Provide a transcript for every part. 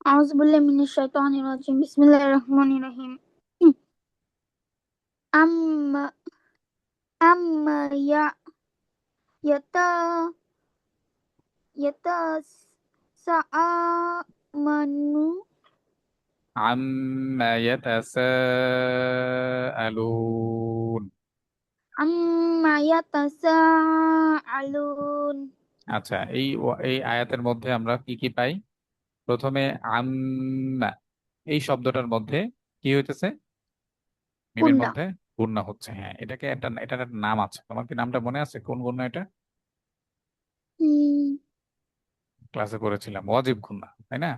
أعوذ بالله من الشيطان الرجيم بسم الله الرحمن الرحيم أما أما يتا يتساءلون عما يتساءلون। أما يتساءلون আচ্ছা, এই আয়াতের মধ্যে আমরা কি কি পাই? প্রথমে আম্মা, এই শব্দটার মধ্যে কি হইতেছে? মিমের كنا মধ্যে গুণনা হচ্ছে। হ্যাঁ, এটার একটা নাম আছে। তোমার কি নামটা মনে আছে? কোন গুণনা এটা? مم، ক্লাসে করেছিলাম, ওয়াজিব গুণনা, তাই না?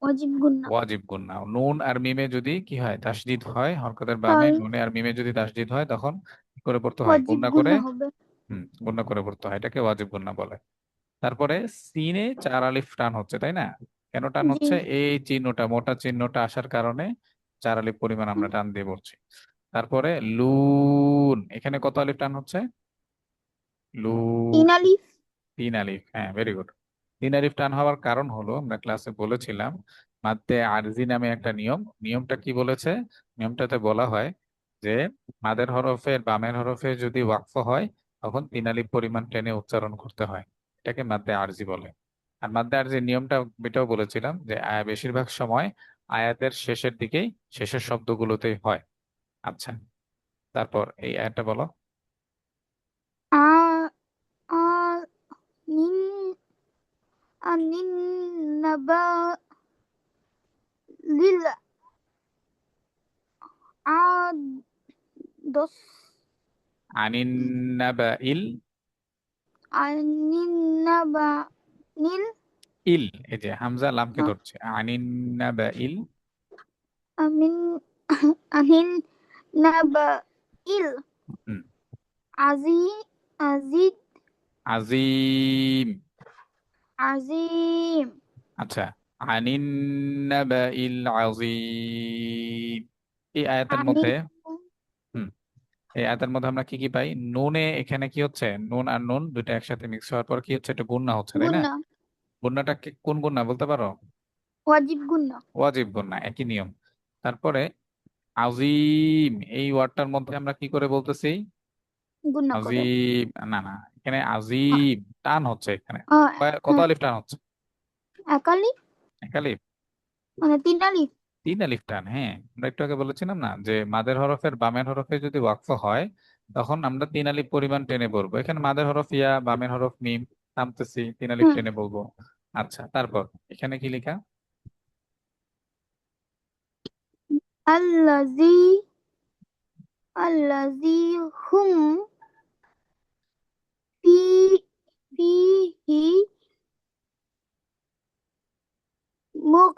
واجب كنا ওয়াজিব গুণনা, নুন আর মিমে যদি কি হয়, তাসদিদ হয়, হরকতের বামে তাহলে নুনে আর মিমে যদি তাসদিদ হয়, তখন কি করে পড়তে হয়? ওয়াজিব গুণনা করে। গুন্না হবে। গুণনা করে পড়তে হয়, এটাকে ওয়াজিব গুণনা বলে। তারপরে সিনে 4 আলিফ টান হচ্ছে, তাই না? কেন টান জি। হচ্ছে? এই চিহ্নটা, মোটা চিহ্নটা আসার কারণে 4 আলিফ পরিমাণ আমরা টান দিয়ে পড়ছি। তারপরে লুন, এখানে কত আলিফ টান হচ্ছে? লুন। তিন আলিফ। 3 আলিফ, হ্যাঁ, ভেরি গুড। 3 আলিফ টান হওয়ার কারণ হলো, আমরা ক্লাসে বলেছিলাম, মাদ্দে আরজি নামে একটা নিয়মটা কি বলেছে? নিয়মটাতে বলা হয় যে মাদের হরফের বামের হরফে যদি ওয়াকফ হয়, তখন 3 আলিফ পরিমাণ টেনে উচ্চারণ করতে হয়। এটাকে মাদ্দে আরজি বলে। আর মাদ্দে আরজি নিয়মটা এটাও বলেছিলাম যে বেশিরভাগ সময় আয়াতের শেষের দিকেই, শেষের শব্দগুলোতেই হয়। আচ্ছা, তারপর এই আয়াতটা বলো। আ আ নিন আনিন নাবা লিল আ দস আনিন নাবাইল আনিন নাবা নীল ইল, এই যে হামজা লামকে ধরছে, আনিন নাবাইল। আমিন আনিন নাবা ইল হুম, আজি আজিদ আজিম। আজিম আচ্ছা, আনিন নাবাইল আজিম। এই আয়াতের মধ্যে, আনিন হুম, এই আয়াতের মধ্যে আমরা কি কি পাই? নুনে এখানে কি হচ্ছে? নুন আর নুন দুইটা একসাথে মিক্স হওয়ার পর কি হচ্ছে? একটা গুণনা হচ্ছে, তাই না? গুন্না গুণনাটা কোন গুণনা বলতে পারো? ওয়াজিব গুন্না ওয়াজিব গুণনা, একই নিয়ম। তারপরে আজিম, এই ওয়ার্ডটার মধ্যে আমরা কি করে বলতেছি? গুন্না করে। আজিম, না না, এখানে আ আজিম টান হচ্ছে এখানে। আ, কত হ্যাঁ, আলিফ টান হচ্ছে? এক আলিফ এক আলিফ। মানে তিন আলিফ। 3 আলিফ টান, হ্যাঁ। আমরা একটু আগে বলেছিলাম না যে মাদের হরফের বামের হরফে যদি ওয়াকফ হয়, তখন আমরা 3 আলিফ পরিমাণ টেনে বলবো। এখানে মাদের হরফ ইয়া, বামের হরফ মিম, থামতেছি, 3 আলিফ হুম। টেনে বলবো। আচ্ছা, তারপর এখানে কি লেখা? আল্লাজি আল্লাজি হুম ফি ফিহি মুখ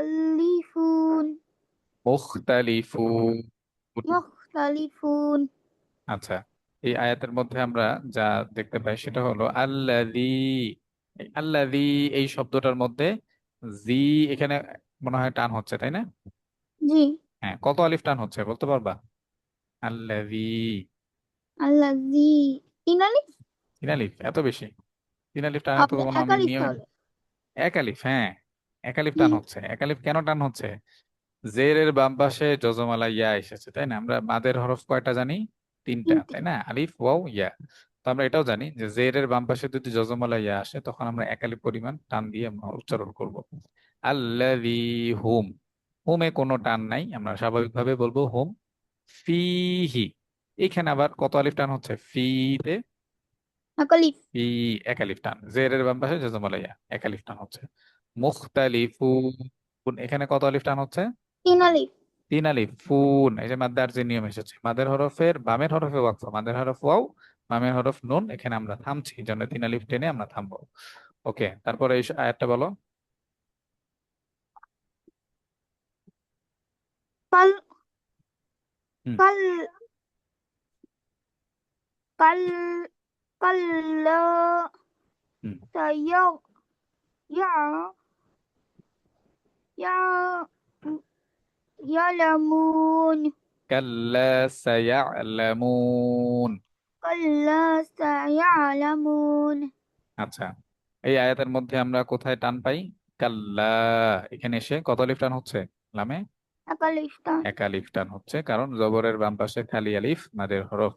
মুখতালিফুন মুখতালিফুন। মুখতালিফুন আচ্ছা, এই আয়াতের মধ্যে আমরা যা দেখতে পাই সেটা হলো আল্লাযী। এই আল্লাযী, এই শব্দটার মধ্যে জি, এখানে মনে হয় টান হচ্ছে, তাই না? জি। হ্যাঁ, কত আলিফ টান হচ্ছে বলতে পারবা? আল্লাযী। আল্লাজি তিন আলিফ। 3 আলিফ, এত বেশি? 3 আলিফ টানের তো আপনি কোনো এক আমি আলিফ নিয়ম। তাহলে। 1 আলিফ, হ্যাঁ, 1 আলিফ জি। টান হচ্ছে। 1 আলিফ কেন টান হচ্ছে? জেরের বাম পাশে জজমালা ইয়া এসেছে, তাই না? আমরা মাদের হরফ কয়টা জানি? 3টা, তিনটে। তাই না? আলিফ, ওয়াও, ইয়া। তো আমরা এটাও জানি যে জেরের বাম পাশে যদি জজমালা ইয়া আসে, তখন আমরা 1 আলিফ পরিমাণ টান দিয়ে আমরা উচ্চারণ করব। আল্লাযী হুম, হুমে কোনো টান নাই, আমরা স্বাভাবিকভাবে বলবো হুম। ফিহি, এখানে আবার কত আলিফ টান হচ্ছে? ফিতে এক আলিফ। ফি, 1 আলিফ টান। জেরের বাম পাশে জজমালা ইয়া, 1 আলিফ টান হচ্ছে। মুখতালিফুন, এখানে কত আলিফ টান হচ্ছে? তিন আলিফ। 3 আলিফ। ফুন, এই যে মাদ্দার যে নিয়ম এসেছে, মাদের হরফের বামের হরফে ওয়াকফ, মাদের হরফ ওয়াও, বামের হরফ নুন, এখানে আমরা থামছি, এই জন্য 3 আলিফ টেনে আমরা থামবো। ওকে, তারপরে এই আয়াতটা বলো। কাল হুম, কাল কাল কাল্লা হুম। সাইয়া ইয়া ইয়া ইয়ালামুন কাল্লা সায়ালামুন। كلا سيعلمون আচ্ছা, এই আয়াতের মধ্যে আমরা কোথায় টান পাই? কাল্লা, এখানে এসে কত আলিফ টান হচ্ছে লামে? أكلفتان এক আলিফ টান হচ্ছে, কারণ জবরের বাম পাশে খালি আলিফ মাদের হরফ।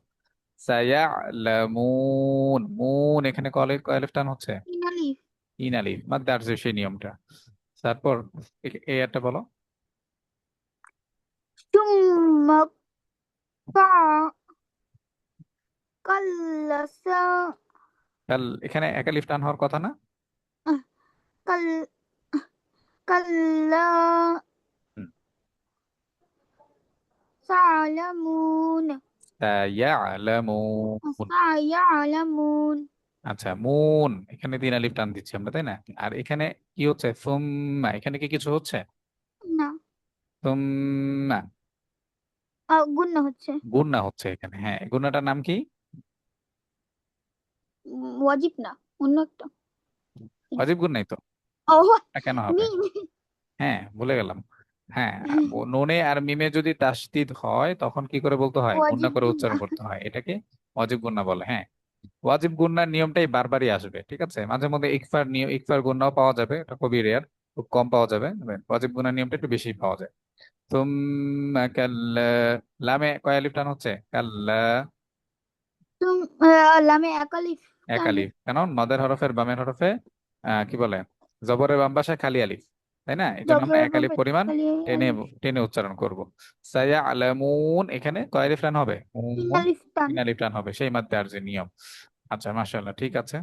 সায়ালামুন, মুন এখানে কয় আলিফ টান হচ্ছে? إن ألف তিন আলিফ, মাদ্দে আসছে সেই নিয়মটা। তারপর এই একটা বলো। ثم قع كلا কাল, এখানে এক আলিফ টান হওয়ার কথা না? كل كلا হুম, سيعلمون সায়ালামুন। سيعلمون আচ্ছা, মুন এখানে তিন আলিফ টান দিচ্ছি আমরা, তাই না? আর এখানে কি হচ্ছে? সুম্মা, এখানে কি কিছু হচ্ছে? না সুম্মা, গুণনা হচ্ছে গুণনা হচ্ছে এখানে। হ্যাঁ, গুণনাটার নাম কি? ওয়াজিব না অন্য একটা ওয়াজিব গুণ নাই তো, ও এটা কেন হবে? মিম হ্যাঁ, ভুলে গেলাম। হ্যাঁ, নুনে আর মিমে যদি তাসদিদ হয় তখন কি করে বলতে হয়? গুণনা ওয়াজিব করে গুণনা উচ্চারণ করতে হয়, এটাকে ওয়াজিব গুণনা বলে। হ্যাঁ, ওয়াজিব গুণনার নিয়মটাই বারবারই আসবে, ঠিক আছে? মাঝে মধ্যে ইকফার নিয়ম, ইকফার গুণনাও পাওয়া যাবে, এটা খুবই রেয়ার, খুব কম পাওয়া যাবে। ওয়াজিব গুণার নিয়মটা একটু বেশি পাওয়া যায়। তুম্মা কাল্লা, লামে কয় আলিফ টান হচ্ছে? কাল্লা, তুম লামে একালিফ এক টান আলিফ, কারণ মদের হরফের বামের হরফে কি বলে, জবরের বাম পাশে খালি আলিফ, তাই না? এই জন্য আমরা জবরের এক আলিফ বাপে পরিমাণ খালি টেনে আলিফ টেনে উচ্চারণ করব। সায়া আলামুন, এখানে কয় আলিফ টান হবে? তিন মুন, আলিফ টান তিন আলিফ টান হবে, সেই মাত্র আর যে নিয়ম। আচ্ছা, মাশাআল্লাহ, ঠিক আছে।